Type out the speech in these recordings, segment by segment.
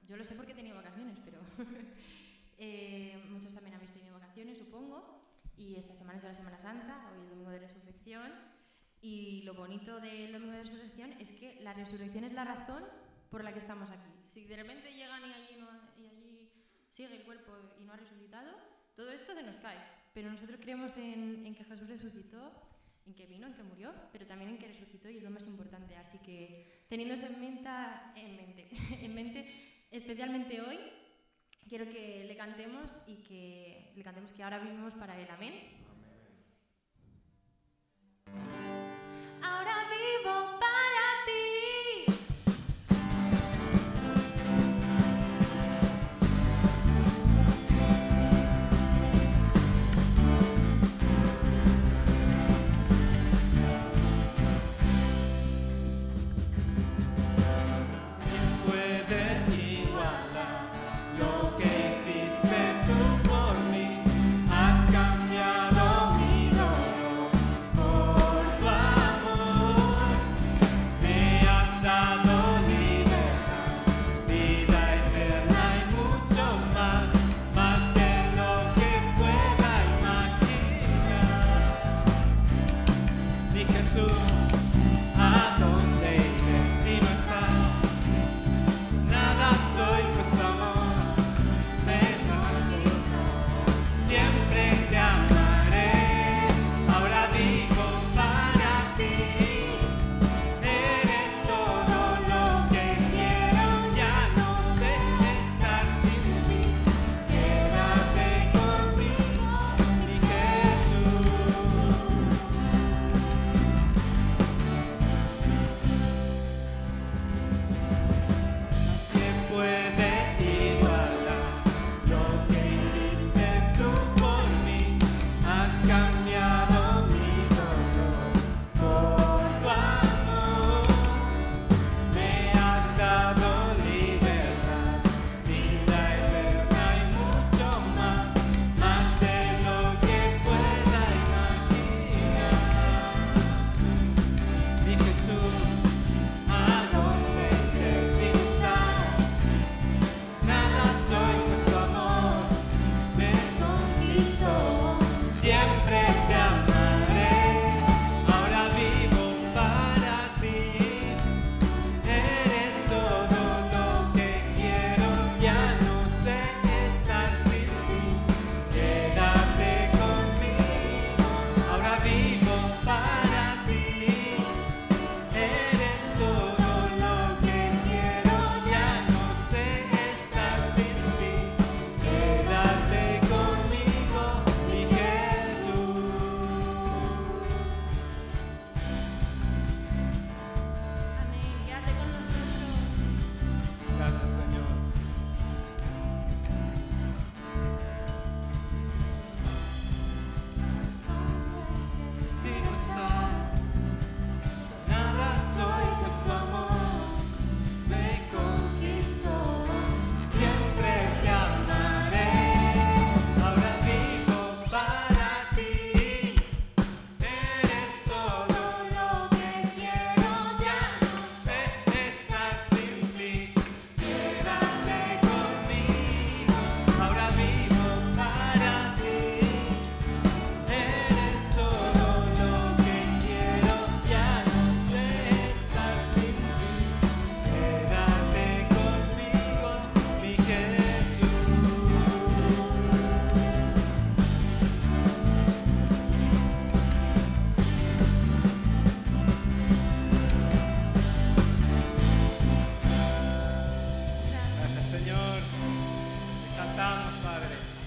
yo lo sé porque he tenido vacaciones, pero muchos también habéis tenido vacaciones, supongo, y esta semana es la Semana Santa, hoy es Domingo de Resurrección, y lo bonito del Domingo de Resurrección es que la resurrección es la razón por la que estamos aquí. Si de repente llegan y allí sigue el cuerpo y no ha resucitado, todo esto se nos cae. Pero nosotros creemos en que Jesús resucitó, en que vino, en que murió, pero también en que resucitó, y es lo más importante. Así que, teniendo eso en mente, especialmente hoy, quiero que le cantemos y que le cantemos que ahora vivimos para Él. Amén. Ahora vivo para ti.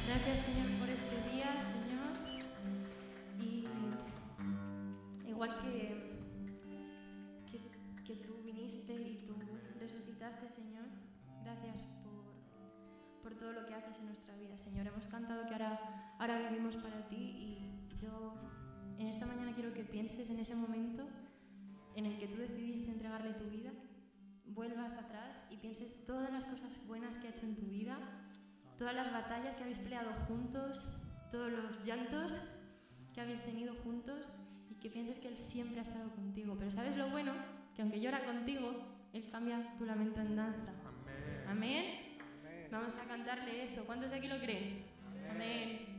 Gracias, Señor, por este día, Señor. Y igual que tú viniste y tú resucitaste, Señor, gracias por todo lo que haces en nuestra vida, Señor. Hemos cantado que ahora vivimos para ti, y yo en esta mañana quiero que pienses en ese momento en el que tú decidiste entregarle tu vida, vuelvas atrás y pienses todas las cosas buenas que ha hecho en tu vida, todas las batallas que habéis peleado juntos, todos los llantos que habéis tenido juntos, y que pienses que Él siempre ha estado contigo. Pero ¿sabes lo bueno? Que aunque llora contigo, Él cambia tu lamento en danza. Amén. Vamos a cantarle eso. ¿Cuántos de aquí lo creen? Amén.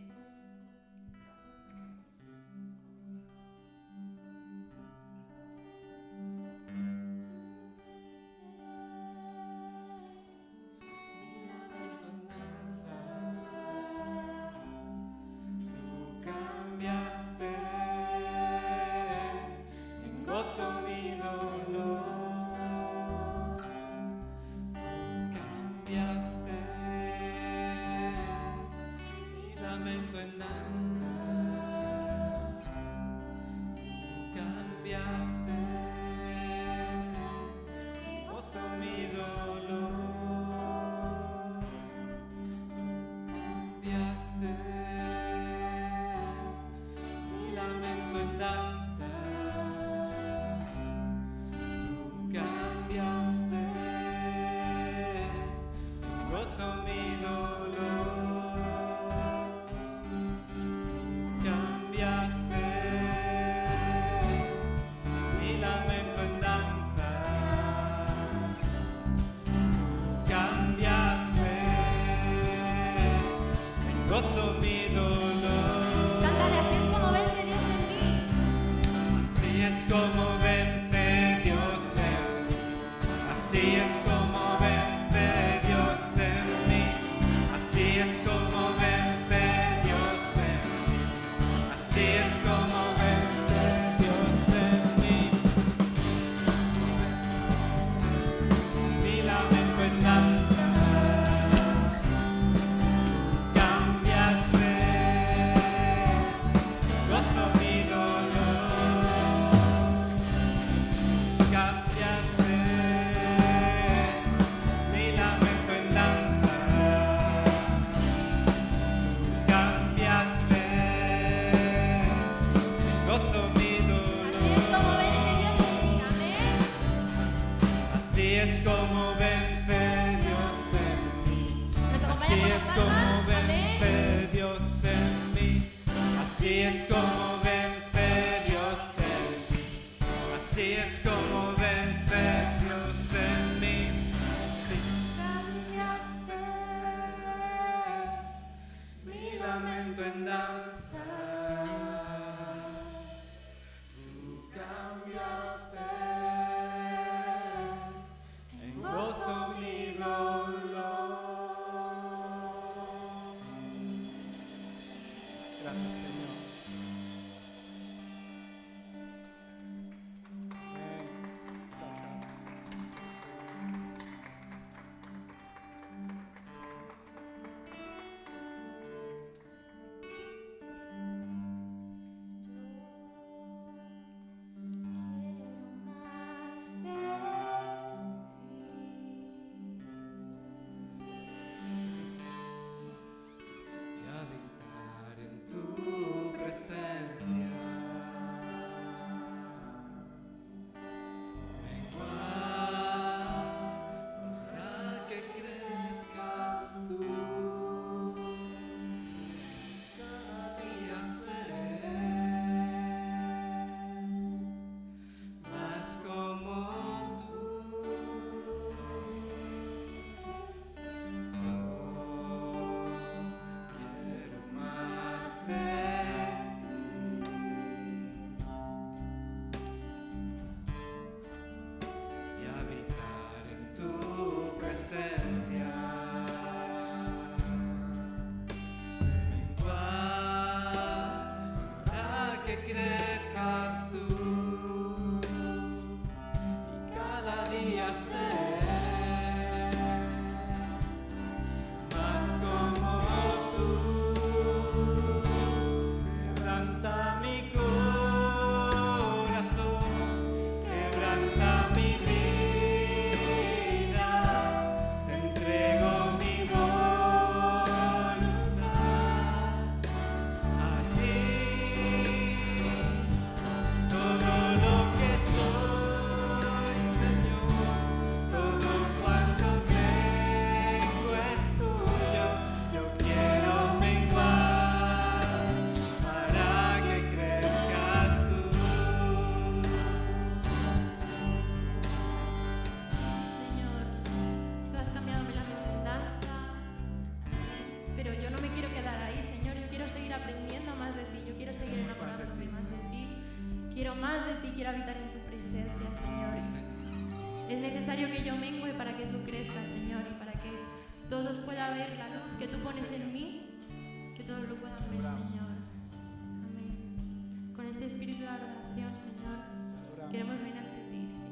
Gracias, Señor. quiero más de ti, quiero habitar en tu presencia, Señor. Es necesario que yo mengue para que tú crezcas, Señor, y para que todos puedan ver la luz que tú pones en mí, que todos lo puedan ver, Señor. Amén. Con este espíritu de adoración, Señor, queremos venir ante ti, Señor.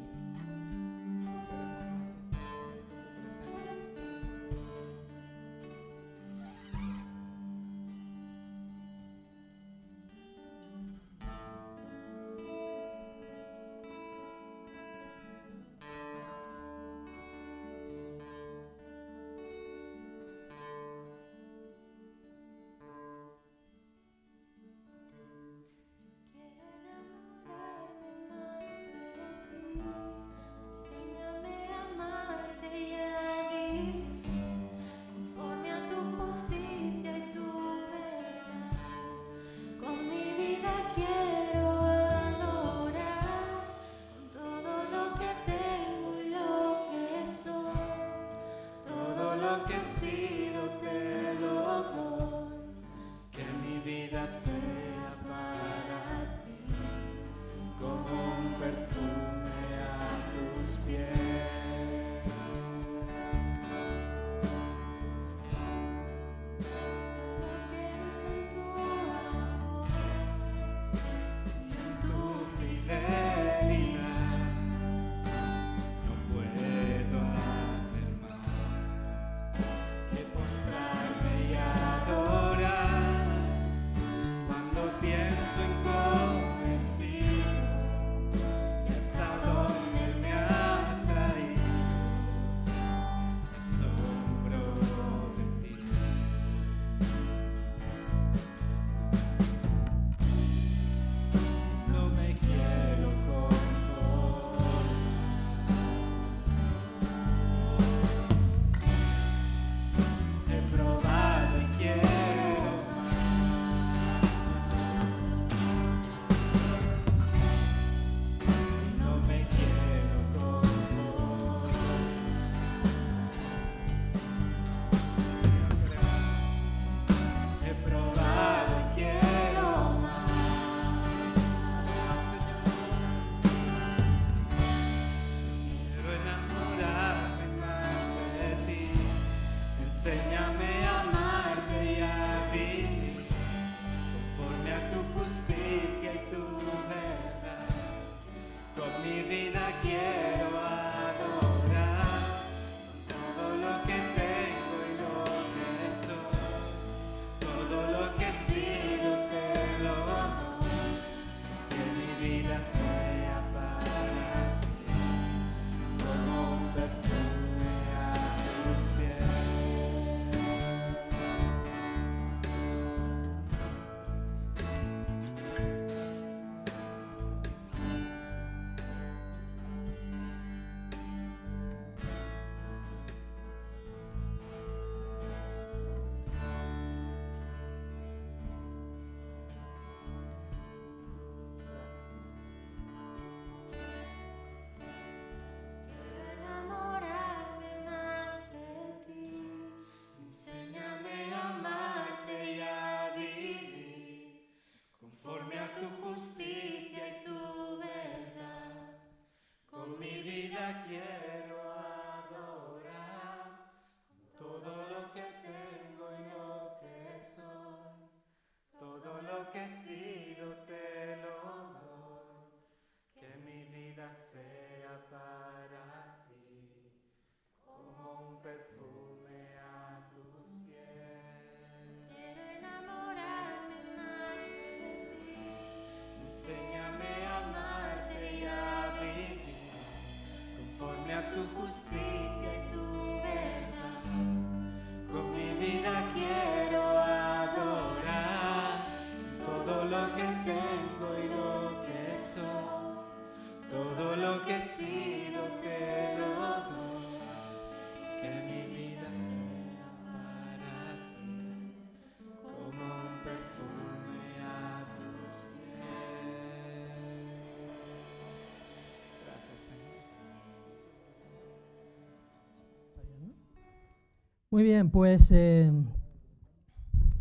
Muy bien, pues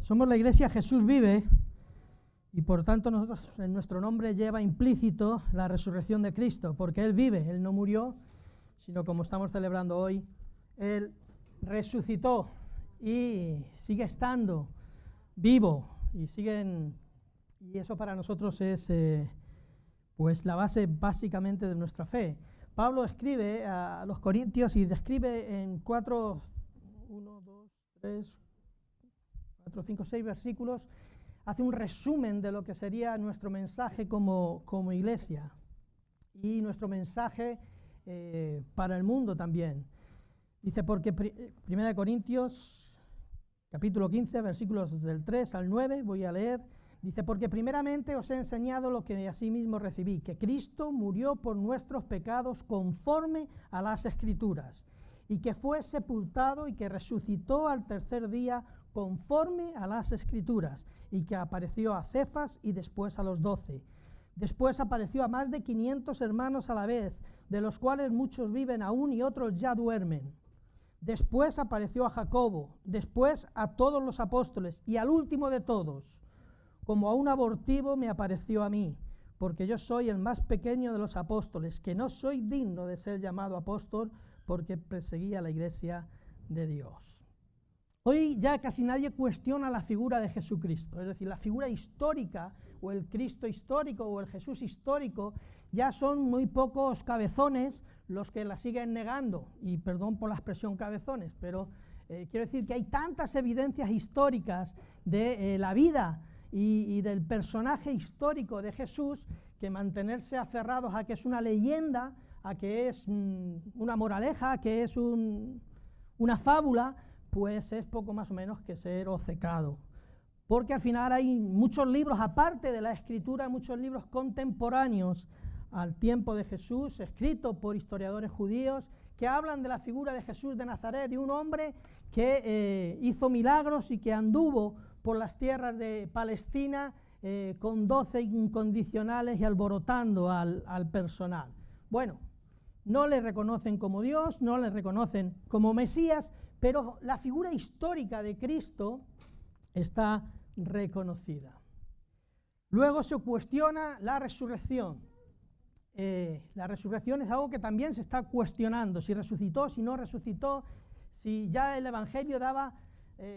somos la Iglesia Jesús Vive Y por tanto nosotros en nuestro nombre lleva implícito la resurrección de Cristo, porque Él vive, Él no murió, sino como estamos celebrando hoy, Él resucitó y sigue estando vivo y eso para nosotros es pues la base básicamente de nuestra fe. Pablo escribe a los Corintios y describe en 4, 5, 6 versículos, hace un resumen de lo que sería nuestro mensaje como iglesia y nuestro mensaje para el mundo también. Dice, porque 1 Corintios, capítulo 15, versículos del 3 al 9, voy a leer. Dice, porque primeramente os he enseñado lo que asimismo recibí, que Cristo murió por nuestros pecados conforme a las Escrituras, y que fue sepultado y que resucitó al tercer día conforme a las Escrituras, y que apareció a Cefas y después a los 12. Después apareció a más de 500 hermanos a la vez, de los cuales muchos viven aún y otros ya duermen. Después apareció a Jacobo, después a todos los apóstoles, y al último de todos, como a un abortivo, me apareció a mí, porque yo soy el más pequeño de los apóstoles, que no soy digno de ser llamado apóstol, porque perseguía la iglesia de Dios. Hoy ya casi nadie cuestiona la figura de Jesucristo, es decir, la figura histórica, o el Cristo histórico, o el Jesús histórico, ya son muy pocos cabezones los que la siguen negando, y perdón por la expresión cabezones, pero quiero decir que hay tantas evidencias históricas de la vida y del personaje histórico de Jesús, que mantenerse aferrados a que es una leyenda, a que es una moraleja, a que es una fábula, pues es poco más o menos que ser obcecado. Porque al final hay muchos libros, aparte de la Escritura, muchos libros contemporáneos al tiempo de Jesús, escritos por historiadores judíos, que hablan de la figura de Jesús de Nazaret, de un hombre que hizo milagros y que anduvo por las tierras de Palestina con 12 incondicionales y alborotando al personal. Bueno, no le reconocen como Dios, no le reconocen como Mesías, pero la figura histórica de Cristo está reconocida. Luego se cuestiona la resurrección. La resurrección es algo que también se está cuestionando, si resucitó, si no resucitó, si ya el Evangelio daba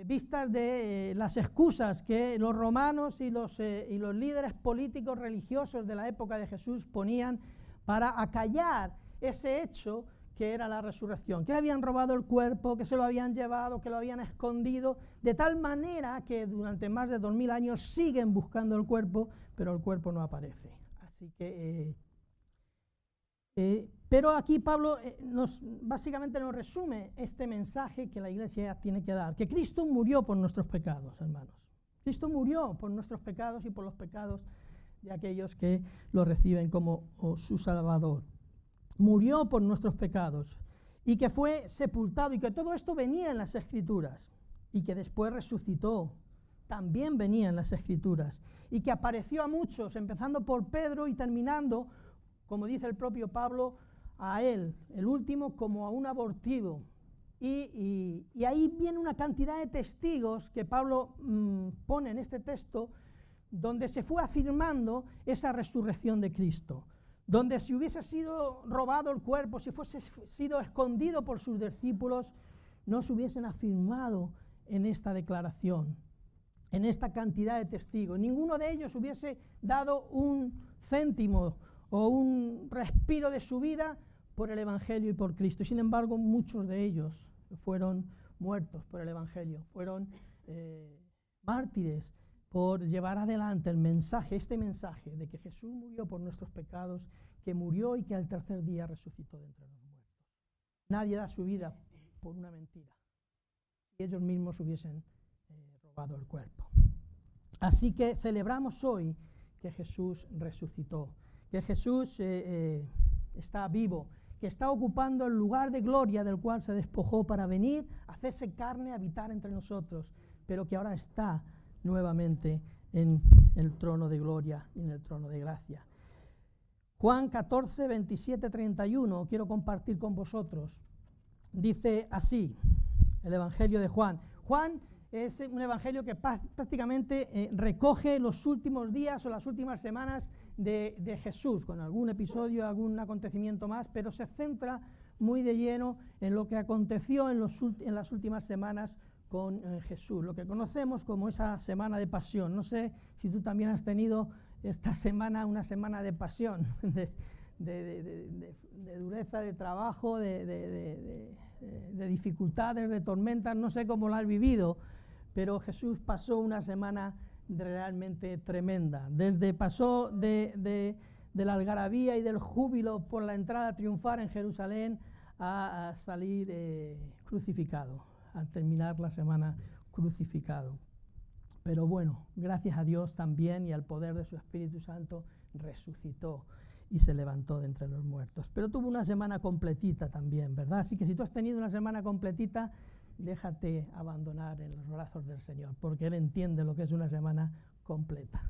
vistas de las excusas que los romanos y los líderes políticos religiosos de la época de Jesús ponían para acallar ese hecho que era la resurrección, que habían robado el cuerpo, que se lo habían llevado, que lo habían escondido, de tal manera que durante más de 2000 años siguen buscando el cuerpo, pero el cuerpo no aparece. Así que pero aquí Pablo básicamente nos resume este mensaje que la iglesia tiene que dar, que Cristo murió por nuestros pecados, hermanos. Cristo murió por nuestros pecados y por los pecados de aquellos que lo reciben como su Salvador. Murió por nuestros pecados y que fue sepultado, y que todo esto venía en las Escrituras, y que después resucitó, también venía en las Escrituras, y que apareció a muchos, empezando por Pedro y terminando, como dice el propio Pablo, a él, el último, como a un abortivo. Y ahí viene una cantidad de testigos que Pablo pone en este texto, donde se fue afirmando esa resurrección de Cristo, donde si hubiese sido robado el cuerpo, si fuese sido escondido por sus discípulos, no se hubiesen afirmado en esta declaración, en esta cantidad de testigos. Ninguno de ellos hubiese dado un céntimo o un respiro de su vida por el Evangelio y por Cristo. Sin embargo, muchos de ellos fueron muertos por el Evangelio, fueron mártires por llevar adelante el mensaje, este mensaje de que Jesús murió por nuestros pecados, que murió y que al tercer día resucitó de entre los muertos. Nadie da su vida por una mentira, si ellos mismos hubiesen robado el cuerpo. Así que celebramos hoy que Jesús resucitó, que Jesús está vivo, que está ocupando el lugar de gloria del cual se despojó para venir, hacerse carne, habitar entre nosotros, pero que ahora está nuevamente en el trono de gloria y en el trono de gracia. Juan 14, 27, 31, quiero compartir con vosotros. Dice así, el Evangelio de Juan. Juan es un evangelio que prácticamente recoge los últimos días o las últimas semanas de Jesús, con algún episodio, algún acontecimiento más, pero se centra muy de lleno en lo que aconteció en las últimas semanas con Jesús, lo que conocemos como esa semana de pasión. No sé si tú también has tenido esta semana una semana de pasión, de dureza, de trabajo, de dificultades, de tormentas, no sé cómo lo has vivido, pero Jesús pasó una semana realmente tremenda. Pasó de la algarabía y del júbilo por la entrada triunfal en Jerusalén a salir crucificado, a terminar la semana crucificado. Pero bueno, gracias a Dios también y al poder de su Espíritu Santo resucitó y se levantó de entre los muertos. Pero tuvo una semana completita también, ¿verdad? Así que si tú has tenido una semana completita, déjate abandonar en los brazos del Señor, porque Él entiende lo que es una semana completa.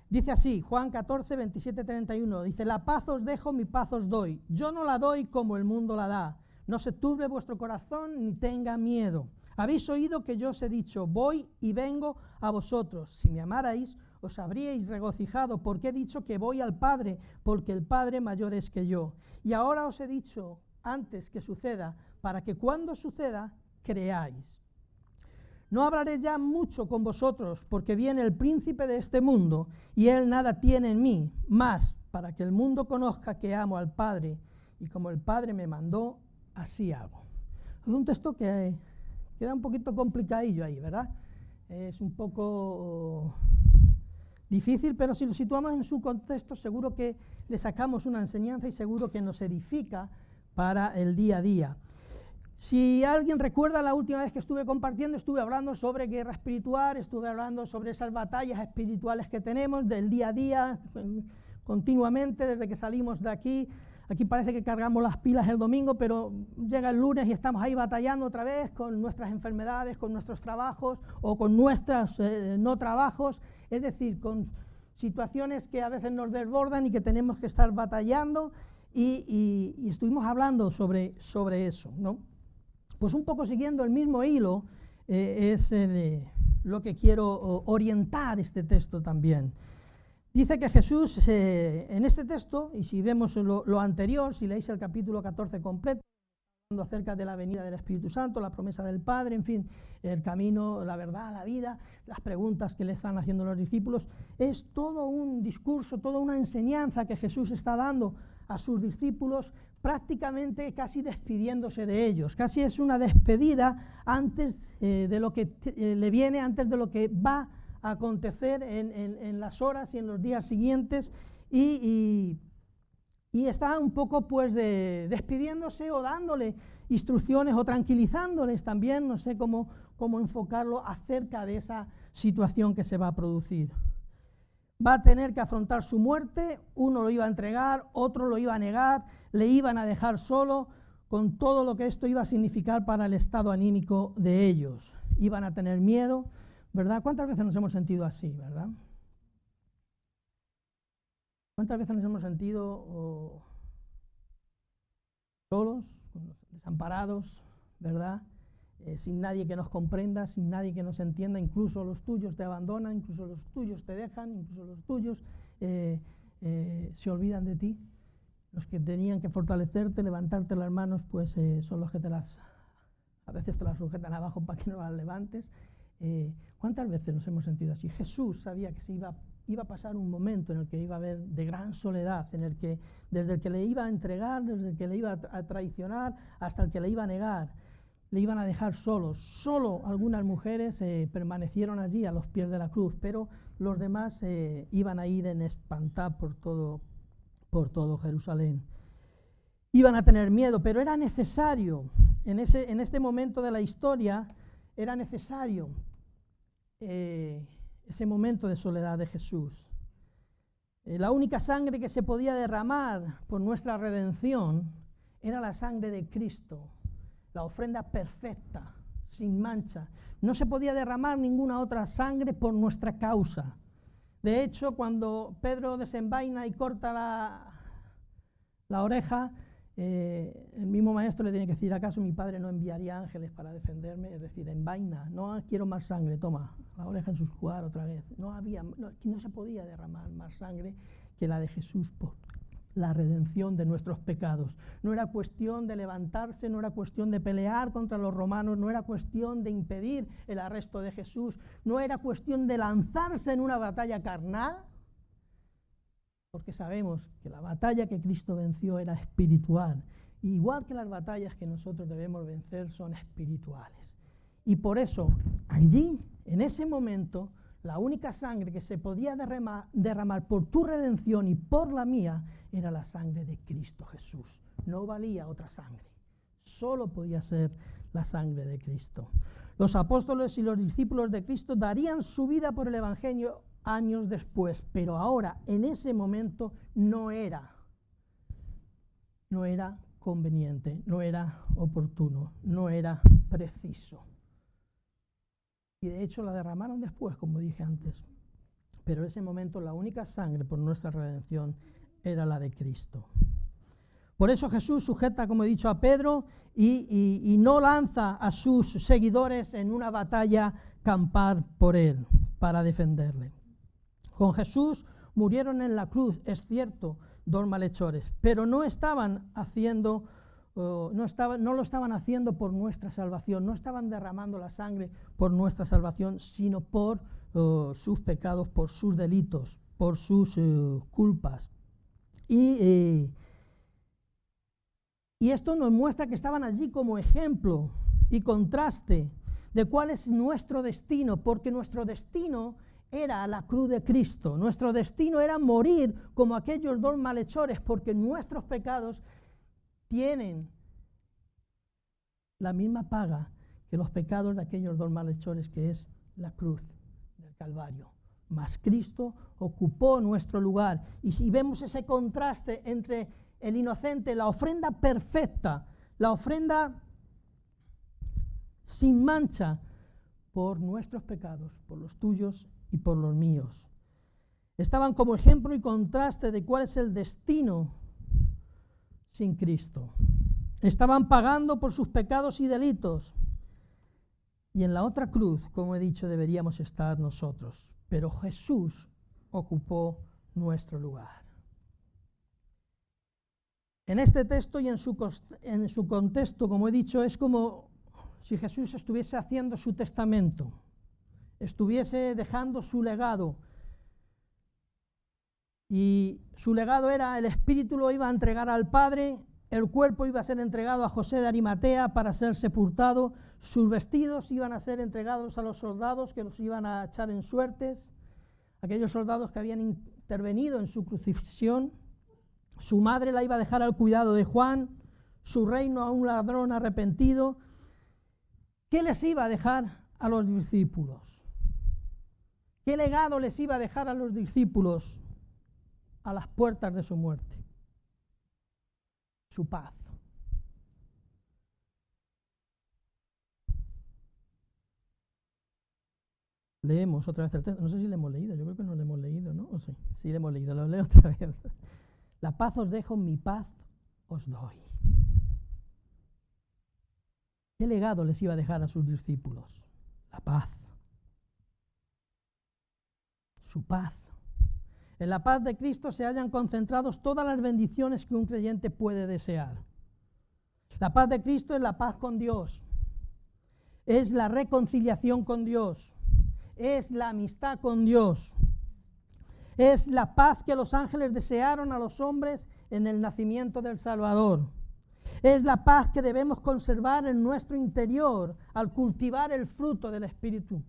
Dice así, Juan 14, 27, 31, dice: la paz os dejo, mi paz os doy. Yo no la doy como el mundo la da. No se turbe vuestro corazón ni tenga miedo. Habéis oído que yo os he dicho, voy y vengo a vosotros. Si me amarais, os habríais regocijado, porque he dicho que voy al Padre, porque el Padre mayor es que yo. Y ahora os he dicho antes que suceda, para que cuando suceda, creáis. No hablaré ya mucho con vosotros, porque viene el príncipe de este mundo, y él nada tiene en mí, mas para que el mundo conozca que amo al Padre, y como el Padre me mandó, así hago. Es un texto que queda un poquito complicadillo ahí, ¿verdad? Es un poco difícil, pero si lo situamos en su contexto, seguro que le sacamos una enseñanza y seguro que nos edifica para el día a día. Si alguien recuerda, la última vez que estuve compartiendo, estuve hablando sobre guerra espiritual, estuve hablando sobre esas batallas espirituales que tenemos del día a día, continuamente, desde que salimos de aquí. Aquí parece que cargamos las pilas el domingo, pero llega el lunes y estamos ahí batallando otra vez con nuestras enfermedades, con nuestros trabajos o con nuestros no trabajos, es decir, con situaciones que a veces nos desbordan y que tenemos que estar batallando, y estuvimos hablando sobre eso, ¿no? Pues un poco siguiendo el mismo hilo es lo que quiero orientar este texto también. Dice que Jesús, en este texto, y si vemos lo anterior, si leéis el capítulo 14 completo, hablando acerca de la venida del Espíritu Santo, la promesa del Padre, en fin, el camino, la verdad, la vida, las preguntas que le están haciendo los discípulos, es todo un discurso, toda una enseñanza que Jesús está dando a sus discípulos, prácticamente casi despidiéndose de ellos, casi es una despedida antes de lo que le viene, antes de lo que va a acontecer en las horas y en los días siguientes, y está un poco pues despidiéndose o dándole instrucciones o tranquilizándoles también, no sé cómo enfocarlo, acerca de esa situación que se va a producir. Va a tener que afrontar su muerte, uno lo iba a entregar, otro lo iba a negar, le iban a dejar solo, con todo lo que esto iba a significar para el estado anímico de ellos. Iban a tener miedo, ¿verdad? ¿Cuántas veces nos hemos sentido así, verdad? ¿Cuántas veces nos hemos sentido solos, desamparados, ¿verdad? Sin nadie que nos comprenda, sin nadie que nos entienda, incluso los tuyos te abandonan, incluso los tuyos te dejan, incluso los tuyos se olvidan de ti. Los que tenían que fortalecerte, levantarte las manos, pues son los que a veces te las sujetan abajo para que no las levantes. ¿Cuántas veces nos hemos sentido así? Jesús sabía que iba a pasar un momento en el que iba a haber de gran soledad, en el que desde el que le iba a entregar, desde el que le iba a traicionar, hasta el que le iba a negar, le iban a dejar solos. Solo algunas mujeres permanecieron allí a los pies de la cruz, pero los demás iban a ir en espantar por todo Jerusalén. Iban a tener miedo, pero era necesario, en este momento de la historia, era necesario ese momento de soledad de Jesús. La única sangre que se podía derramar por nuestra redención era la sangre de Cristo, la ofrenda perfecta, sin mancha. No se podía derramar ninguna otra sangre por nuestra causa. De hecho, cuando Pedro desenvaina y corta la oreja, el mismo maestro le tiene que decir, ¿acaso mi padre no enviaría ángeles para defenderme? Es decir, en vaina, no quiero más sangre, toma, la oreja en sus jugar otra vez. No se podía derramar más sangre que la de Jesús por la redención de nuestros pecados. No era cuestión de levantarse, no era cuestión de pelear contra los romanos, no era cuestión de impedir el arresto de Jesús, no era cuestión de lanzarse en una batalla carnal, porque sabemos que la batalla que Cristo venció era espiritual, igual que las batallas que nosotros debemos vencer son espirituales. Y por eso, allí, en ese momento, la única sangre que se podía derramar por tu redención y por la mía era la sangre de Cristo Jesús. No valía otra sangre, solo podía ser la sangre de Cristo. Los apóstoles y los discípulos de Cristo darían su vida por el Evangelio años después, pero ahora, en ese momento, no era conveniente, no era oportuno, no era preciso. Y de hecho la derramaron después, como dije antes. Pero en ese momento la única sangre por nuestra redención era la de Cristo. Por eso Jesús sujeta, como he dicho, a Pedro y no lanza a sus seguidores en una batalla campal por él, para defenderle. Con Jesús murieron en la cruz, es cierto, 2 malhechores, pero no lo estaban haciendo por nuestra salvación, no estaban derramando la sangre por nuestra salvación, sino por sus pecados, por sus delitos, por sus culpas. Y esto nos muestra que estaban allí como ejemplo y contraste de cuál es nuestro destino, porque nuestro destino era la cruz de Cristo, nuestro destino era morir como aquellos 2 malhechores, porque nuestros pecados tienen la misma paga que los pecados de aquellos 2 malhechores, que es la cruz del Calvario. Mas Cristo ocupó nuestro lugar. Y si vemos ese contraste entre el inocente, la ofrenda perfecta, la ofrenda sin mancha, por nuestros pecados, por los tuyos y por los míos. Estaban como ejemplo y contraste de cuál es el destino sin Cristo. Estaban pagando por sus pecados y delitos. Y en la otra cruz, como he dicho, deberíamos estar nosotros. Pero Jesús ocupó nuestro lugar. En este texto y en su contexto, como he dicho, es como si Jesús estuviese haciendo su testamento, estuviese dejando su legado. Y su legado era: el espíritu lo iba a entregar al Padre, el cuerpo iba a ser entregado a José de Arimatea para ser sepultado, sus vestidos iban a ser entregados a los soldados que los iban a echar en suertes, aquellos soldados que habían intervenido en su crucifixión. Su madre la iba a dejar al cuidado de Juan, su reino a un ladrón arrepentido. ¿Qué les iba a dejar a los discípulos? ¿Qué legado les iba a dejar a los discípulos a las puertas de su muerte? Su paz. Leemos otra vez el texto. No sé si le hemos leído, yo creo que no lo hemos leído, ¿no? O sí, sí le hemos leído, lo leo otra vez. La paz os dejo, mi paz os doy. ¿Qué legado les iba a dejar a sus discípulos? La paz. Su paz. En la paz de Cristo se hallan concentrados todas las bendiciones que un creyente puede desear. La paz de Cristo es la paz con Dios. Es la reconciliación con Dios. Es la amistad con Dios. Es la paz que los ángeles desearon a los hombres en el nacimiento del Salvador. Es la paz que debemos conservar en nuestro interior al cultivar el fruto del Espíritu.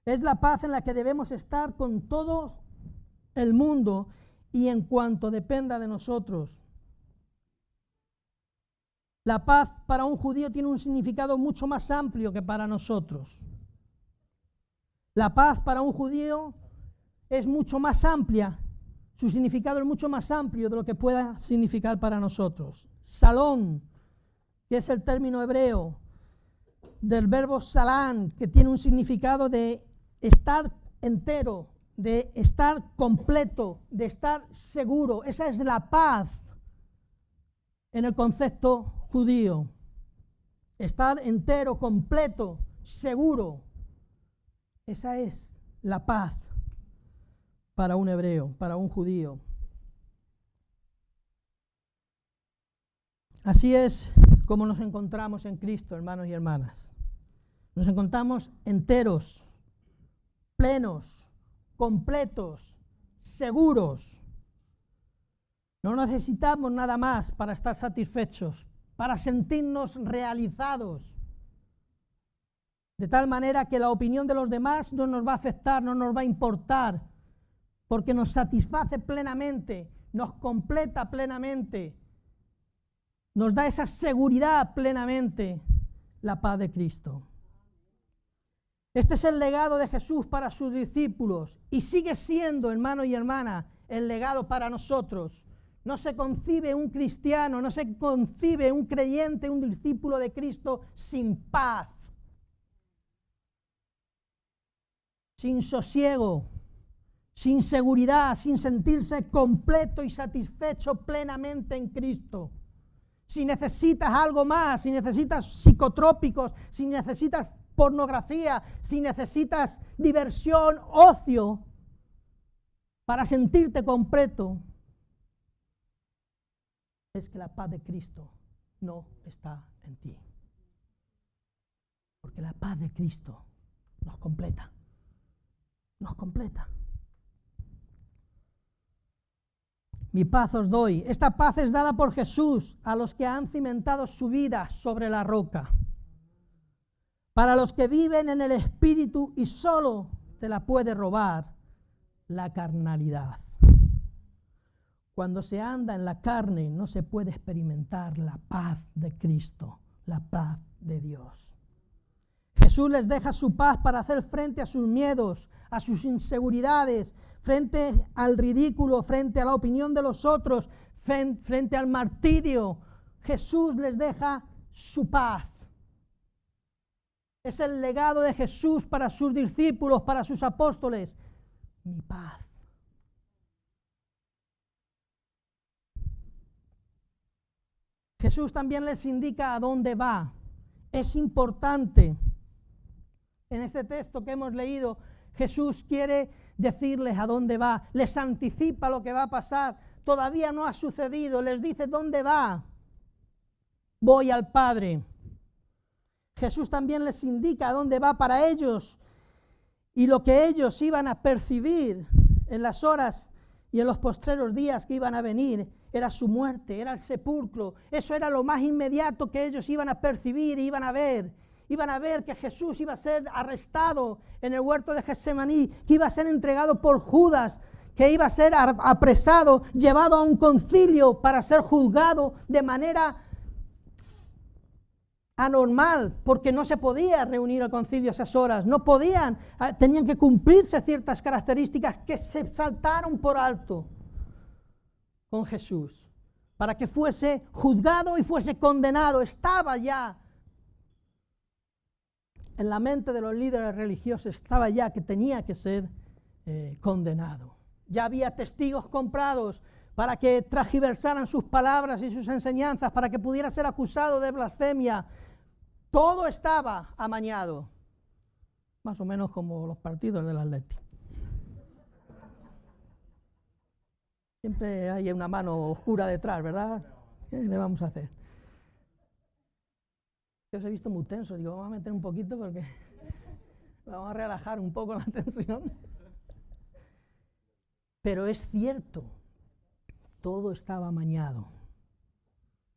Es la paz en la que debemos estar con todo el mundo y en cuanto dependa de nosotros. La paz para un judío tiene un significado mucho más amplio que para nosotros. La paz para un judío es mucho más amplia, su significado es mucho más amplio de lo que pueda significar para nosotros. Salón, que es el término hebreo del verbo salán, que tiene un significado de estar entero, de estar completo, de estar seguro. Esa es la paz en el concepto judío. Estar entero, completo, seguro. Esa es la paz para un hebreo, para un judío. Así es como nos encontramos en Cristo, hermanos y hermanas. Nos encontramos enteros, plenos, completos, seguros. No necesitamos nada más para estar satisfechos, para sentirnos realizados. De tal manera que la opinión de los demás no nos va a afectar, no nos va a importar, porque nos satisface plenamente, nos completa plenamente, nos da esa seguridad plenamente, la paz de Cristo. Este es el legado de Jesús para sus discípulos y sigue siendo, hermano y hermana, el legado para nosotros. No se concibe un cristiano, no se concibe un creyente, un discípulo de Cristo sin paz, sin sosiego, sin seguridad, sin sentirse completo y satisfecho plenamente en Cristo. Si necesitas algo más, si necesitas psicotrópicos, si necesitas pornografía, si necesitas diversión, ocio, para sentirte completo, es que la paz de Cristo no está en ti. Porque la paz de Cristo nos completa. Nos completa. Mi paz os doy. Esta paz es dada por Jesús a los que han cimentado su vida sobre la roca. Para los que viven en el Espíritu y solo te la puede robar la carnalidad. Cuando se anda en la carne no se puede experimentar la paz de Cristo, la paz de Dios. Jesús les deja su paz para hacer frente a sus miedos, a sus inseguridades, frente al ridículo, frente a la opinión de los otros, frente al martirio. Jesús les deja su paz. Es el legado de Jesús para sus discípulos, para sus apóstoles. Mi paz. Jesús también les indica a dónde va. Es importante. En este texto que hemos leído, Jesús quiere decirles a dónde va. Les anticipa lo que va a pasar. Todavía no ha sucedido. Les dice dónde va. Voy al Padre. Jesús también les indica a dónde va para ellos. Y lo que ellos iban a percibir en las horas y en los postreros días que iban a venir era su muerte, era el sepulcro. Eso era lo más inmediato que ellos iban a percibir y iban a ver. Iban a ver que Jesús iba a ser arrestado en el huerto de Getsemaní, que iba a ser entregado por Judas, que iba a ser apresado, llevado a un concilio para ser juzgado de manera anormal, porque no se podía reunir al concilio a esas horas, no podían, tenían que cumplirse ciertas características que se saltaron por alto con Jesús, para que fuese juzgado y fuese condenado. Estaba ya en la mente de los líderes religiosos, estaba ya que tenía que ser condenado. Ya había testigos comprados para que transgiversaran sus palabras y sus enseñanzas, para que pudiera ser acusado de blasfemia. Todo estaba amañado, más o menos como los partidos del Atlético. Siempre hay una mano oscura detrás, ¿verdad? ¿Qué le vamos a hacer? Yo os he visto muy tenso, digo, vamos a meter un poquito porque vamos a relajar un poco la tensión. Pero es cierto, todo estaba amañado.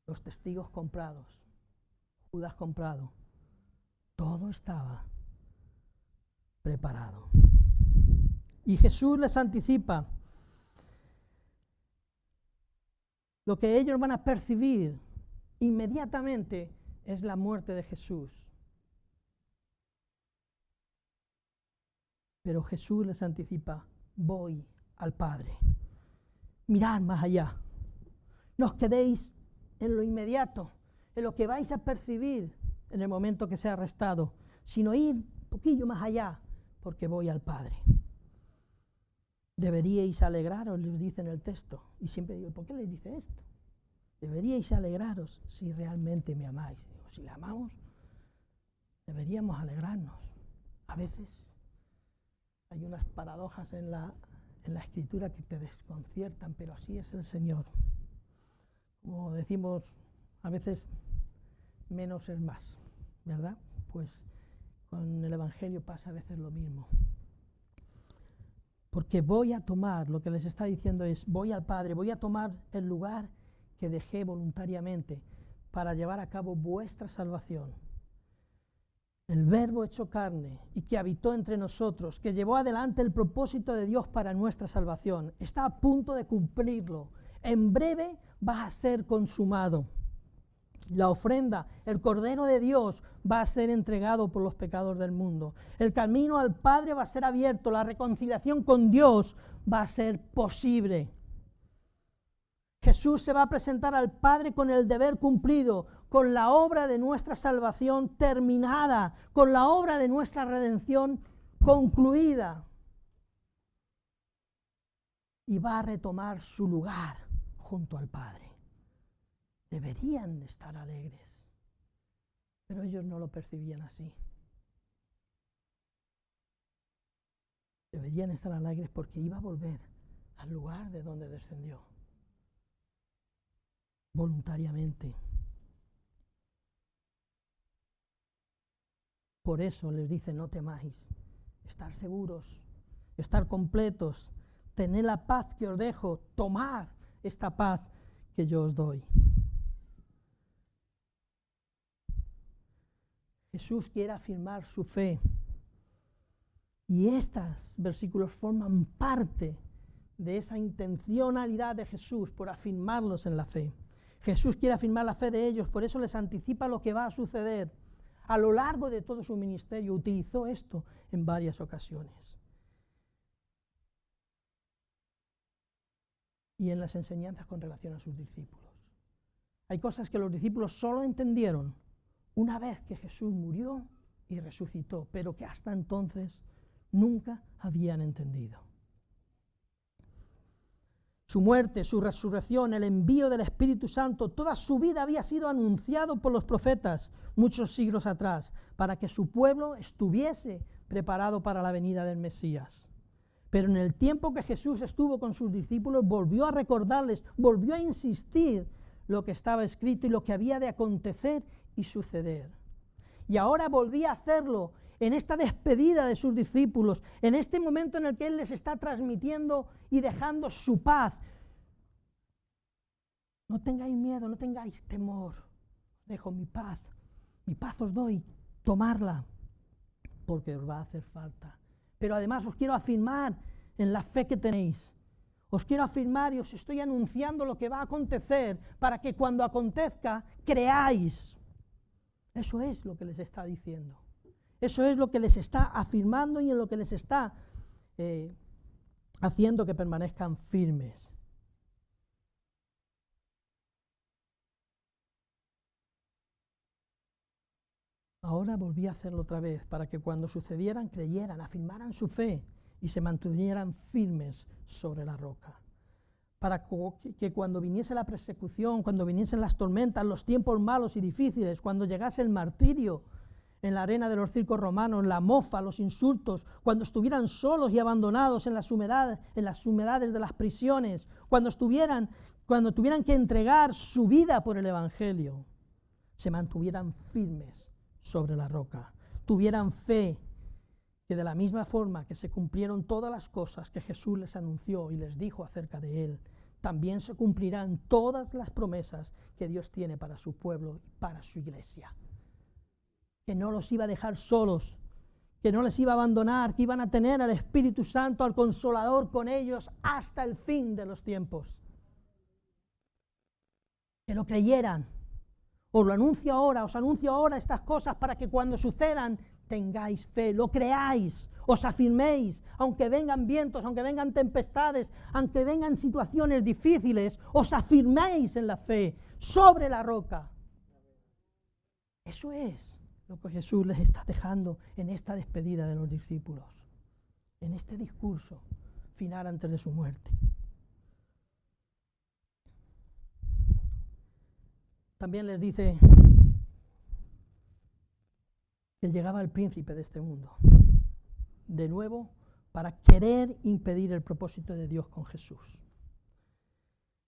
Los testigos comprados, Judas comprado, todo estaba preparado. Y Jesús les anticipa lo que ellos van a percibir inmediatamente es la muerte de Jesús. Pero Jesús les anticipa, voy al Padre. Mirad más allá. No os quedéis en lo inmediato, en lo que vais a percibir en el momento que sea arrestado, sino ir un poquillo más allá, porque voy al Padre. Deberíais alegraros, les dice en el texto. Y siempre digo, ¿por qué les dice esto? deberíais alegraros si realmente me amáis. Digo, si le amamos, deberíamos alegrarnos. A veces hay unas paradojas en la Escritura que te desconciertan, pero así es el Señor. Como decimos, a veces menos es más, ¿verdad? Pues con el Evangelio pasa a veces lo mismo. Porque voy a tomar, lo que les está diciendo es, voy al Padre, voy a tomar el lugar que dejé voluntariamente para llevar a cabo vuestra salvación. El Verbo hecho carne y que habitó entre nosotros, que llevó adelante el propósito de Dios para nuestra salvación, está a punto de cumplirlo. En breve va a ser consumado. La ofrenda, el Cordero de Dios, va a ser entregado por los pecados del mundo. El camino al Padre va a ser abierto, la reconciliación con Dios va a ser posible. Jesús se va a presentar al Padre con el deber cumplido, con la obra de nuestra salvación terminada, con la obra de nuestra redención concluida. Y va a retomar su lugar junto al Padre. Deberían estar alegres, pero ellos no lo percibían así. Deberían estar alegres porque iba a volver al lugar de donde descendió, voluntariamente. Por eso les dice, no temáis, estar seguros, estar completos, tened la paz que os dejo, tomad esta paz que yo os doy. Jesús quiere afirmar su fe. Y estos versículos forman parte de esa intencionalidad de Jesús por afirmarlos en la fe. Jesús quiere afirmar la fe de ellos, por eso les anticipa lo que va a suceder. A lo largo de todo su ministerio utilizó esto en varias ocasiones. Y en las enseñanzas con relación a sus discípulos. Hay cosas que los discípulos solo entendieron una vez que Jesús murió y resucitó, pero que hasta entonces nunca habían entendido. Su muerte, su resurrección, el envío del Espíritu Santo, toda su vida había sido anunciado por los profetas muchos siglos atrás, para que su pueblo estuviese preparado para la venida del Mesías. Pero en el tiempo que Jesús estuvo con sus discípulos, volvió a recordarles, volvió a insistir lo que estaba escrito y lo que había de acontecer y suceder. Y ahora volvía a hacerlo en esta despedida de sus discípulos, en este momento en el que Él les está transmitiendo y dejando su paz. No tengáis miedo, no tengáis temor, dejo mi paz os doy, tomarla, porque os va a hacer falta. Pero además os quiero afirmar en la fe que tenéis. Os quiero afirmar y os estoy anunciando lo que va a acontecer para que cuando acontezca creáis. Eso es lo que les está diciendo. Eso es lo que les está afirmando y en lo que les está haciendo que permanezcan firmes. Ahora volví a hacerlo otra vez para que cuando sucedieran creyeran, afirmaran su fe y se mantuvieran firmes sobre la roca. Para que cuando viniese la persecución, cuando viniesen las tormentas, los tiempos malos y difíciles, cuando llegase el martirio en la arena de los circos romanos, la mofa, los insultos, cuando estuvieran solos y abandonados en las humedades de las prisiones, cuando tuvieran que entregar su vida por el Evangelio, se mantuvieran firmes sobre la roca, tuvieran fe, que de la misma forma que se cumplieron todas las cosas que Jesús les anunció y les dijo acerca de Él, también se cumplirán todas las promesas que Dios tiene para su pueblo y para su iglesia. Que no los iba a dejar solos, que no les iba a abandonar, que iban a tener al Espíritu Santo, al Consolador con ellos hasta el fin de los tiempos. Que lo creyeran. Os anuncio ahora estas cosas para que cuando sucedan tengáis fe, lo creáis, os afirméis, aunque vengan vientos, aunque vengan tempestades, aunque vengan situaciones difíciles, os afirméis en la fe, sobre la roca. Eso es lo que Jesús les está dejando en esta despedida de los discípulos, en este discurso final antes de su muerte. también les dice que llegaba el príncipe de este mundo, de nuevo, para querer impedir el propósito de Dios con Jesús.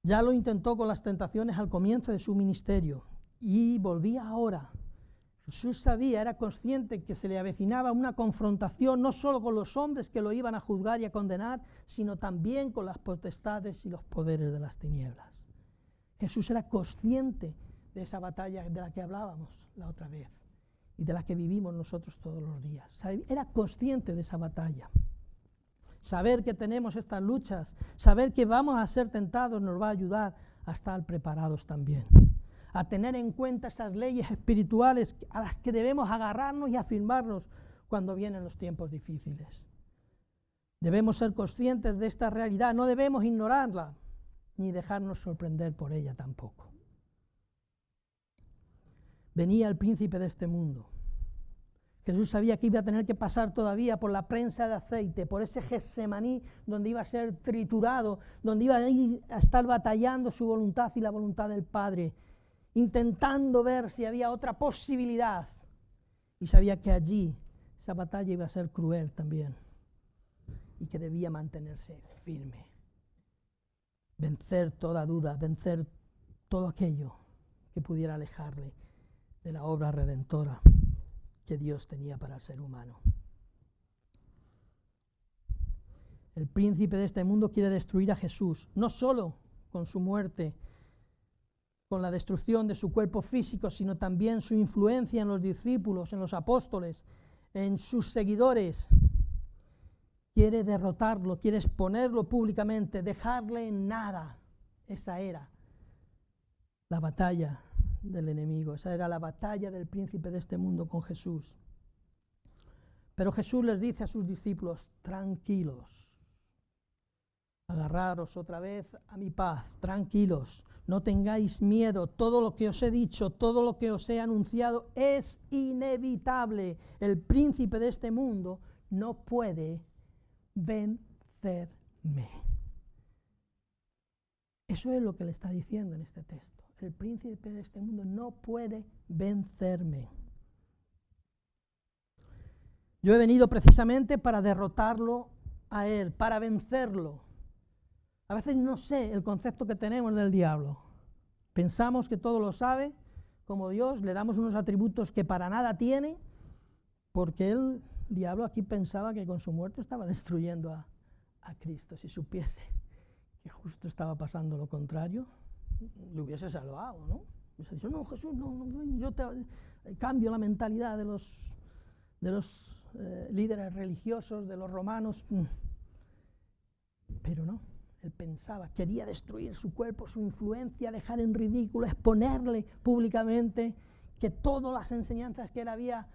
Ya lo intentó con las tentaciones al comienzo de su ministerio y volvía ahora. Jesús sabía, era consciente que se le avecinaba una confrontación no solo con los hombres que lo iban a juzgar y a condenar, sino también con las potestades y los poderes de las tinieblas. Jesús era consciente de esa batalla de la que hablábamos la otra vez y de la que vivimos nosotros todos los días. Era consciente de esa batalla. Saber que tenemos estas luchas, saber que vamos a ser tentados nos va a ayudar a estar preparados también, a tener en cuenta esas leyes espirituales a las que debemos agarrarnos y afirmarnos cuando vienen los tiempos difíciles. Debemos ser conscientes de esta realidad, no debemos ignorarla, ni dejarnos sorprender por ella tampoco. Venía el príncipe de este mundo. Jesús sabía que iba a tener que pasar todavía por la prensa de aceite, por ese Getsemaní donde iba a ser triturado, donde iba a estar batallando su voluntad y la voluntad del Padre, intentando ver si había otra posibilidad. Y sabía que allí esa batalla iba a ser cruel también y que debía mantenerse firme, vencer toda duda, vencer todo aquello que pudiera alejarle de la obra redentora que Dios tenía para el ser humano. El príncipe de este mundo quiere destruir a Jesús, no solo con su muerte, con la destrucción de su cuerpo físico, sino también su influencia en los discípulos, en los apóstoles, en sus seguidores. Quiere derrotarlo, quiere exponerlo públicamente, dejarle en nada. Esa era la batalla del enemigo, esa era la batalla del príncipe de este mundo con Jesús. Pero Jesús les dice a sus discípulos: tranquilos, agarraros otra vez a mi paz, tranquilos, no tengáis miedo, todo lo que os he dicho, todo lo que os he anunciado es inevitable. El príncipe de este mundo no puede vencerme. Eso es lo que le está diciendo en este texto. El príncipe de este mundo no puede vencerme. Yo he venido precisamente para derrotarlo a él, para vencerlo. A veces no sé el concepto que tenemos del diablo. Pensamos que todo lo sabe, como Dios, le damos unos atributos que para nada tiene, porque el diablo aquí pensaba que con su muerte estaba destruyendo a Cristo. Si supiese que justo estaba pasando lo contrario, le hubiese salvado, ¿no? Hubiese dicho: no, Jesús, no, yo te cambio la mentalidad de los líderes religiosos, de los romanos. Pero no, él pensaba, quería destruir su cuerpo, su influencia, dejar en ridículo, exponerle públicamente, que todas las enseñanzas que él había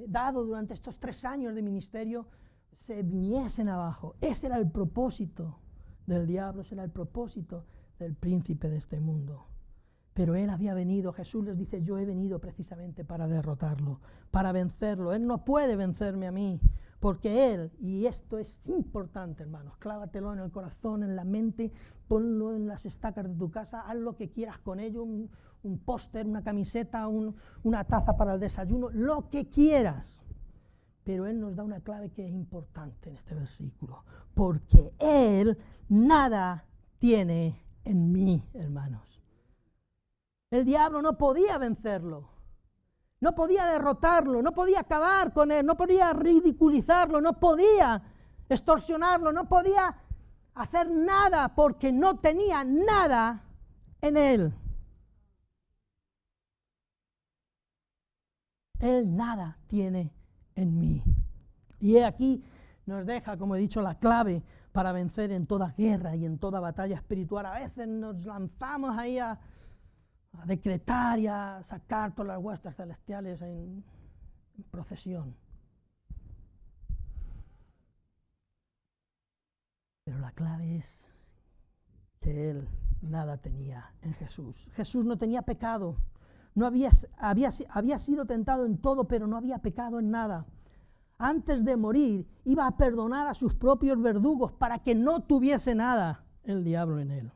dado durante estos 3 años de ministerio se viniesen abajo. Ese era el propósito del diablo, ese era el propósito del príncipe de este mundo. Pero él había venido, Jesús les dice: yo he venido precisamente para derrotarlo, para vencerlo. Él no puede vencerme a mí, porque él, y esto es importante, hermanos, clávatelo en el corazón, en la mente, ponlo en las estacas de tu casa, haz lo que quieras con ello, un póster, una camiseta, una taza para el desayuno, lo que quieras. Pero él nos da una clave que es importante en este versículo, porque él nada tiene en mí, hermanos. El diablo no podía vencerlo, no podía derrotarlo, no podía acabar con él, no podía ridiculizarlo, no podía extorsionarlo, no podía hacer nada porque no tenía nada en él. Él nada tiene en mí. Y aquí nos deja, como he dicho, la clave para vencer en toda guerra y en toda batalla espiritual. A veces nos lanzamos ahí a decretar y a sacar todas las huestes celestiales en procesión. Pero la clave es que él nada tenía en Jesús. Jesús no tenía pecado, no había sido tentado en todo, pero no había pecado en nada. Antes de morir, iba a perdonar a sus propios verdugos para que no tuviese nada el diablo en él.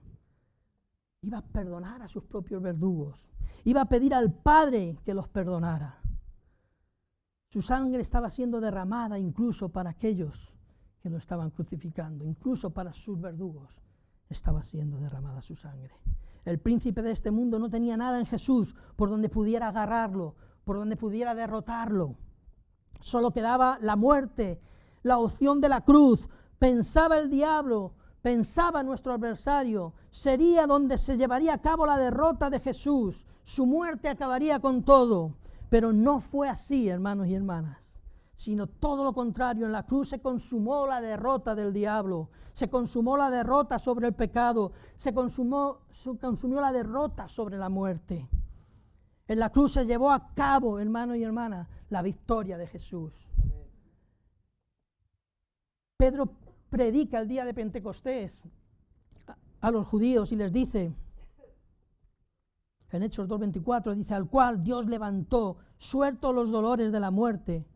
Iba a perdonar a sus propios verdugos. Iba a pedir al Padre que los perdonara. Su sangre estaba siendo derramada incluso para aquellos que lo estaban crucificando, incluso para sus verdugos estaba siendo derramada su sangre. El príncipe de este mundo no tenía nada en Jesús por donde pudiera agarrarlo, por donde pudiera derrotarlo. Solo quedaba la muerte, la opción de la cruz. Pensaba el diablo, pensaba nuestro adversario, sería donde se llevaría a cabo la derrota de Jesús. Su muerte acabaría con todo. Pero no fue así, hermanos y hermanas, sino todo lo contrario. En la cruz se consumó la derrota del diablo, se consumó la derrota sobre el pecado, se consumió la derrota sobre la muerte. En la cruz se llevó a cabo, hermanos y hermanas, la victoria de Jesús. Pedro predica el día de Pentecostés a los judíos y les dice, en Hechos 2:24, dice, al cual Dios levantó, suelto los dolores de la muerte,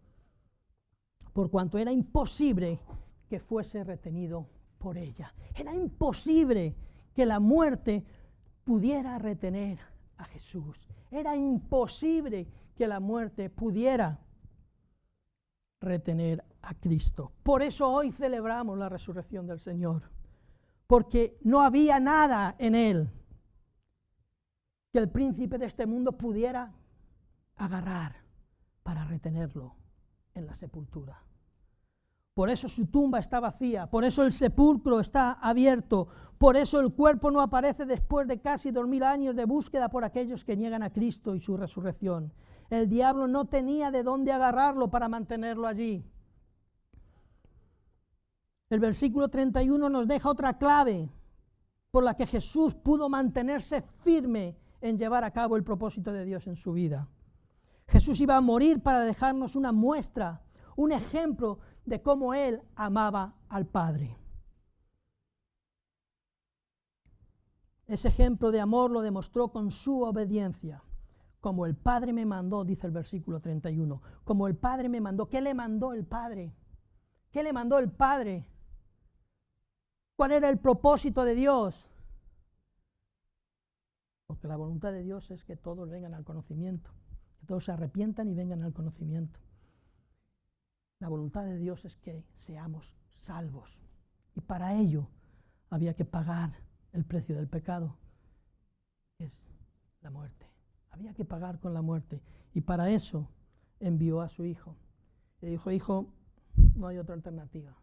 por cuanto era imposible que fuese retenido por ella. Era imposible que la muerte pudiera retener a Jesús. Era imposible que la muerte pudiera retener a Cristo. Por eso hoy celebramos la resurrección del Señor, porque no había nada en Él que el príncipe de este mundo pudiera agarrar para retenerlo en la sepultura. Por eso su tumba está vacía, por eso el sepulcro está abierto, por eso el cuerpo no aparece después de casi 2000 años de búsqueda por aquellos que niegan a Cristo y su resurrección. El diablo no tenía de dónde agarrarlo para mantenerlo allí. El versículo 31 nos deja otra clave por la que Jesús pudo mantenerse firme en llevar a cabo el propósito de Dios en su vida. Jesús iba a morir para dejarnos una muestra, un ejemplo de cómo Él amaba al Padre. Ese ejemplo de amor lo demostró con su obediencia. Como el Padre me mandó, dice el versículo 31, como el Padre me mandó. ¿Qué le mandó el Padre? ¿Qué le mandó el Padre? ¿Cuál era el propósito de Dios? Porque la voluntad de Dios es que todos vengan al conocimiento, que todos se arrepientan y vengan al conocimiento. La voluntad de Dios es que seamos salvos. Y para ello había que pagar el precio del pecado, que es la muerte. Había que pagar con la muerte. Y para eso envió a su Hijo. Le dijo, hijo, no hay otra alternativa.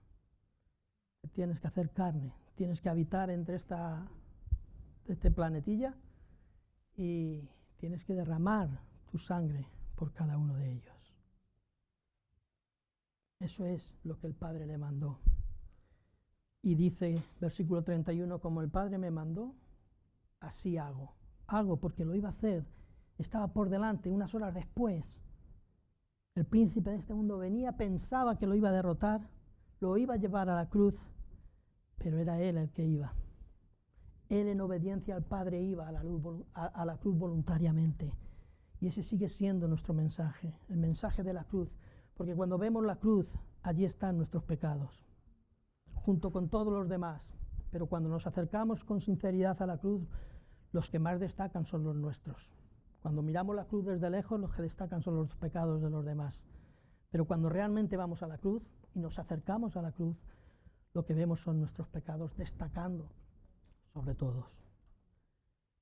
Tienes que hacer carne, tienes que habitar entre este planetilla y tienes que derramar tu sangre por cada uno de ellos. Eso es lo que el Padre le mandó. Y dice, versículo 31, como el Padre me mandó, así hago. Hago porque lo iba a hacer. Estaba por delante, unas horas después. El príncipe de este mundo venía, pensaba que lo iba a derrotar, lo iba a llevar a la cruz, pero era Él el que iba. Él en obediencia al Padre iba a la cruz voluntariamente. Y ese sigue siendo nuestro mensaje, el mensaje de la cruz. Porque cuando vemos la cruz, allí están nuestros pecados, junto con todos los demás. Pero cuando nos acercamos con sinceridad a la cruz, los que más destacan son los nuestros. Cuando miramos la cruz desde lejos, los que destacan son los pecados de los demás. Pero cuando realmente vamos a la cruz y nos acercamos a la cruz, lo que vemos son nuestros pecados destacando sobre todos.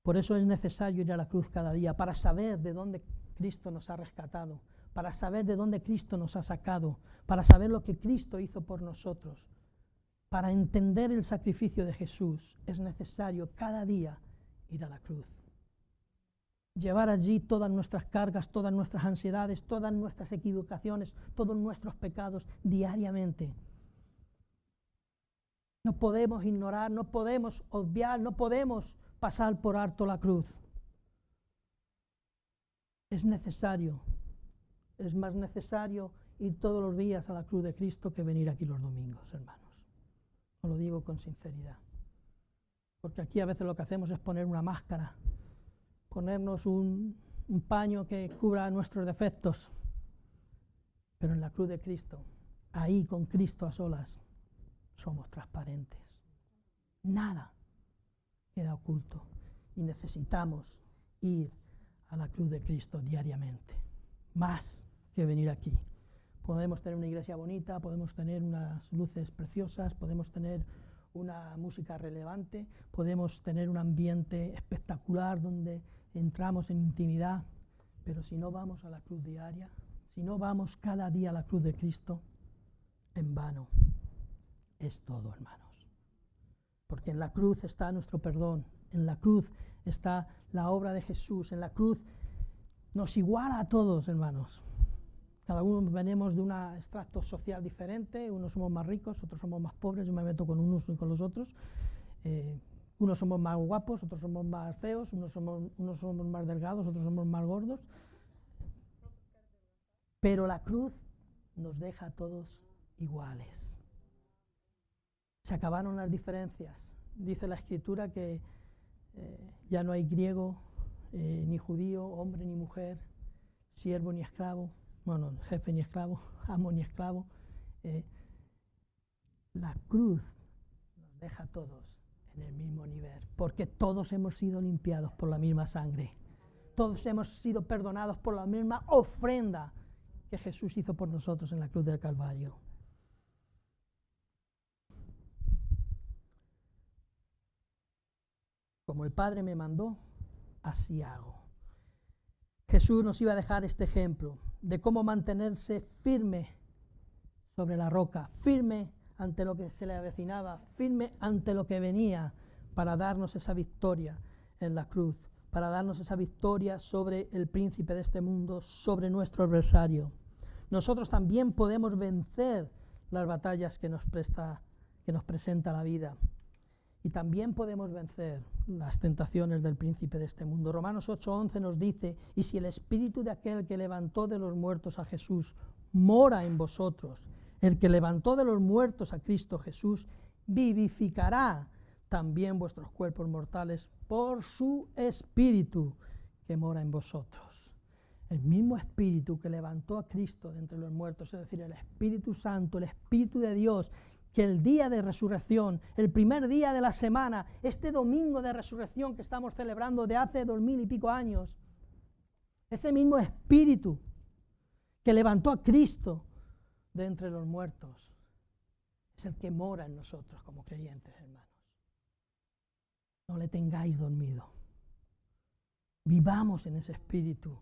Por eso es necesario ir a la cruz cada día, para saber de dónde Cristo nos ha rescatado, para saber de dónde Cristo nos ha sacado, para saber lo que Cristo hizo por nosotros. Para entender el sacrificio de Jesús es necesario cada día ir a la cruz. Llevar allí todas nuestras cargas, todas nuestras ansiedades, todas nuestras equivocaciones, todos nuestros pecados diariamente. No podemos ignorar, no podemos obviar, no podemos pasar por alto la cruz. Es necesario, es más necesario ir todos los días a la cruz de Cristo que venir aquí los domingos, hermanos. Os lo digo con sinceridad. Porque aquí a veces lo que hacemos es poner una máscara, ponernos un paño que cubra nuestros defectos. Pero en la cruz de Cristo, ahí con Cristo a solas, somos transparentes. Nada queda oculto. y necesitamos ir a la cruz de Cristo diariamente, más que venir aquí. Podemos tener una iglesia bonita, podemos tener unas luces preciosas, podemos tener una música relevante, podemos tener un ambiente espectacular donde entramos en intimidad, pero si no vamos a la cruz diaria, si no vamos cada día a la cruz de Cristo, en vano es todo, hermanos. Porque en la cruz está nuestro perdón, en la cruz está la obra de Jesús, en la cruz nos iguala a todos, hermanos. Cada uno venimos de un extracto social diferente, unos somos más ricos, otros somos más pobres, yo me meto con unos y con los otros. Unos somos más guapos, otros somos más feos, unos somos más delgados, otros somos más gordos. Pero la cruz nos deja a todos iguales. Se acabaron las diferencias. Dice la Escritura que ya no hay griego, ni judío, hombre ni mujer, siervo ni esclavo, bueno, jefe ni esclavo, amo ni esclavo. La cruz nos deja a todos en el mismo nivel, porque todos hemos sido limpiados por la misma sangre. Todos hemos sido perdonados por la misma ofrenda que Jesús hizo por nosotros en la cruz del Calvario. Como el Padre me mandó, así hago. Jesús nos iba a dejar este ejemplo de cómo mantenerse firme sobre la roca, firme ante lo que se le avecinaba, firme ante lo que venía, para darnos esa victoria en la cruz, para darnos esa victoria sobre el príncipe de este mundo, sobre nuestro adversario. Nosotros también podemos vencer las batallas que nos presenta la vida. Y también podemos vencer las tentaciones del príncipe de este mundo. Romanos 8:11 nos dice: y si el espíritu de aquel que levantó de los muertos a Jesús mora en vosotros, el que levantó de los muertos a Cristo Jesús vivificará también vuestros cuerpos mortales por su espíritu que mora en vosotros. El mismo espíritu que levantó a Cristo de entre los muertos, es decir, el Espíritu Santo, el Espíritu de Dios, que el día de resurrección, el primer día de la semana, este domingo de resurrección que estamos celebrando de hace 2000 y pico años, ese mismo Espíritu que levantó a Cristo de entre los muertos, es el que mora en nosotros como creyentes, hermanos. No le tengáis dormido. Vivamos en ese Espíritu,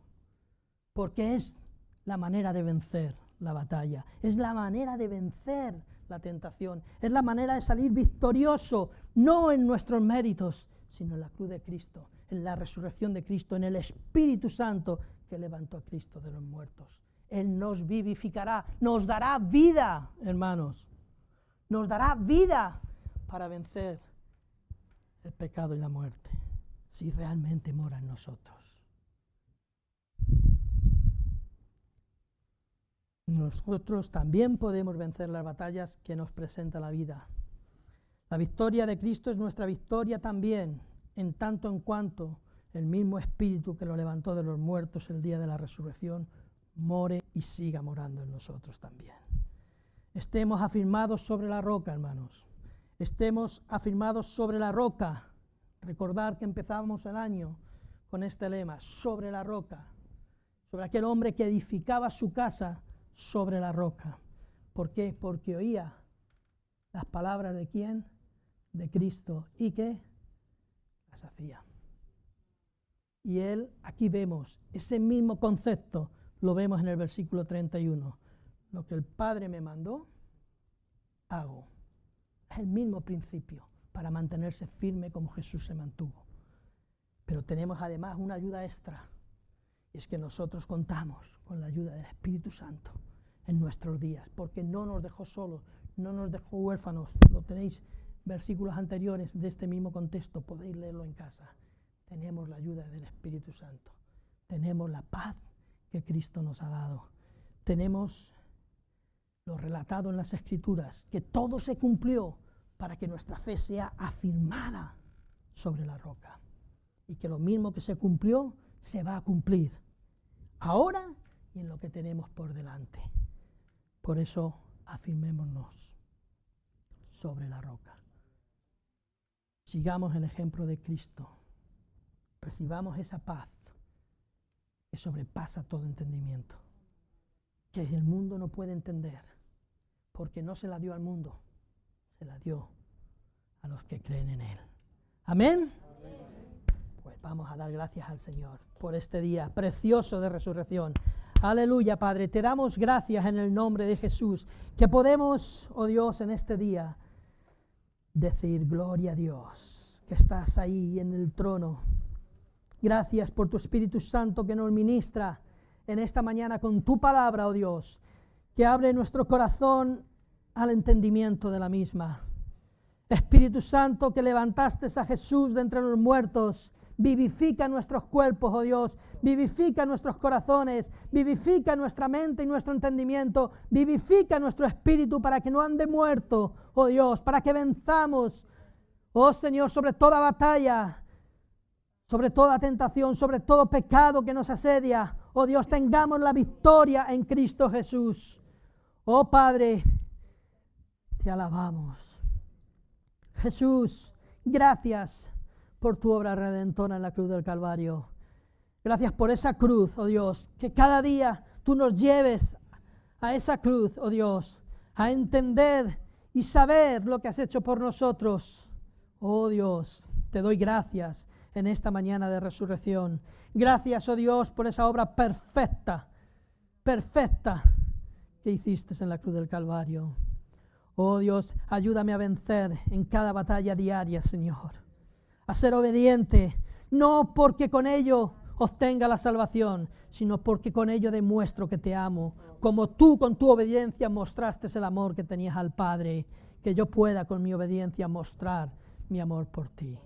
porque es la manera de vencer la batalla, es la manera de vencer la tentación, es la manera de salir victorioso, no en nuestros méritos, sino en la cruz de Cristo, en la resurrección de Cristo, en el Espíritu Santo que levantó a Cristo de los muertos. Él nos vivificará, nos dará vida, hermanos, nos dará vida para vencer el pecado y la muerte, si realmente mora en nosotros. Nosotros también podemos vencer las batallas que nos presenta la vida. La victoria de Cristo es nuestra victoria también, en tanto en cuanto el mismo Espíritu que lo levantó de los muertos el día de la resurrección more y siga morando en nosotros también. Estemos afirmados sobre la roca, hermanos. Estemos afirmados sobre la roca. Recordar que empezamos el año con este lema, sobre la roca, sobre aquel hombre que edificaba su casa sobre la roca. ¿Por qué? Porque oía las palabras de ¿quién? De Cristo. ¿Y qué? Las hacía. Y él, aquí vemos ese mismo concepto, lo vemos en el versículo 31. Lo que el Padre me mandó, hago. Es el mismo principio para mantenerse firme como Jesús se mantuvo. Pero tenemos además una ayuda extra. Y es que nosotros contamos con la ayuda del Espíritu Santo en nuestros días, porque no nos dejó solos, no nos dejó huérfanos. Lo tenéis versículos anteriores de este mismo contexto, podéis leerlo en casa. Tenemos la ayuda del Espíritu Santo, tenemos la paz que Cristo nos ha dado, tenemos lo relatado en las Escrituras, que todo se cumplió para que nuestra fe sea afirmada sobre la roca, y que lo mismo que se cumplió se va a cumplir ahora y en lo que tenemos por delante. Por eso afirmémonos sobre la roca. Sigamos el ejemplo de Cristo. percibamos esa paz que sobrepasa todo entendimiento, que el mundo no puede entender, porque no se la dio al mundo, se la dio a los que creen en Él. Amén. Pues vamos a dar gracias al Señor por este día precioso de resurrección. Aleluya, Padre, te damos gracias en el nombre de Jesús, que podemos, oh Dios, en este día decir gloria a Dios, que estás ahí en el trono. Gracias por tu Espíritu Santo que nos ministra en esta mañana con tu palabra, oh Dios, que abre nuestro corazón al entendimiento de la misma. Espíritu Santo, que levantaste a Jesús de entre los muertos, vivifica nuestros cuerpos, oh Dios, vivifica nuestros corazones, vivifica nuestra mente y nuestro entendimiento, vivifica nuestro espíritu para que no ande muerto, oh Dios, para que venzamos, oh Señor, sobre toda batalla, sobre toda tentación, sobre todo pecado que nos asedia, oh Dios, tengamos la victoria en Cristo Jesús. Oh Padre, te alabamos. Jesús, gracias por tu obra redentora en la cruz del Calvario. Gracias por esa cruz, oh Dios, que cada día tú nos lleves a esa cruz, oh Dios, a entender y saber lo que has hecho por nosotros. Oh Dios, te doy gracias en esta mañana de resurrección. Gracias, oh Dios, por esa obra perfecta que hiciste en la cruz del Calvario. Oh Dios, ayúdame a vencer en cada batalla diaria, Señor. A ser obediente, no porque con ello obtenga la salvación, sino porque con ello demuestro que te amo, como tú con tu obediencia mostraste el amor que tenías al Padre, que yo pueda con mi obediencia mostrar mi amor por ti.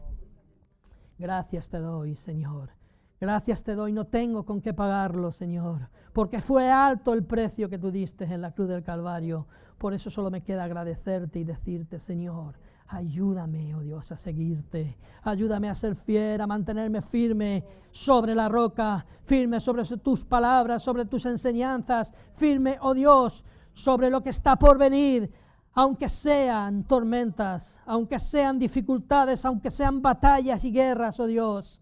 Gracias te doy, Señor. Gracias te doy, no tengo con qué pagarlo, Señor, porque fue alto el precio que tú diste en la cruz del Calvario. Por eso solo me queda agradecerte y decirte, Señor, ayúdame, oh Dios, a seguirte. Ayúdame a ser fiel, a mantenerme firme sobre la roca, firme sobre tus palabras, sobre tus enseñanzas, firme, oh Dios, sobre lo que está por venir, aunque sean tormentas, aunque sean dificultades, aunque sean batallas y guerras, oh Dios.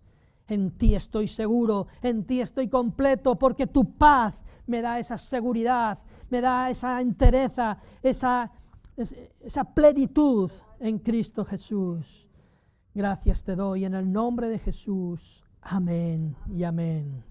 En ti estoy seguro, en ti estoy completo, porque tu paz me da esa seguridad, me da esa entereza, esa plenitud en Cristo Jesús. Gracias te doy en el nombre de Jesús. Amén y amén.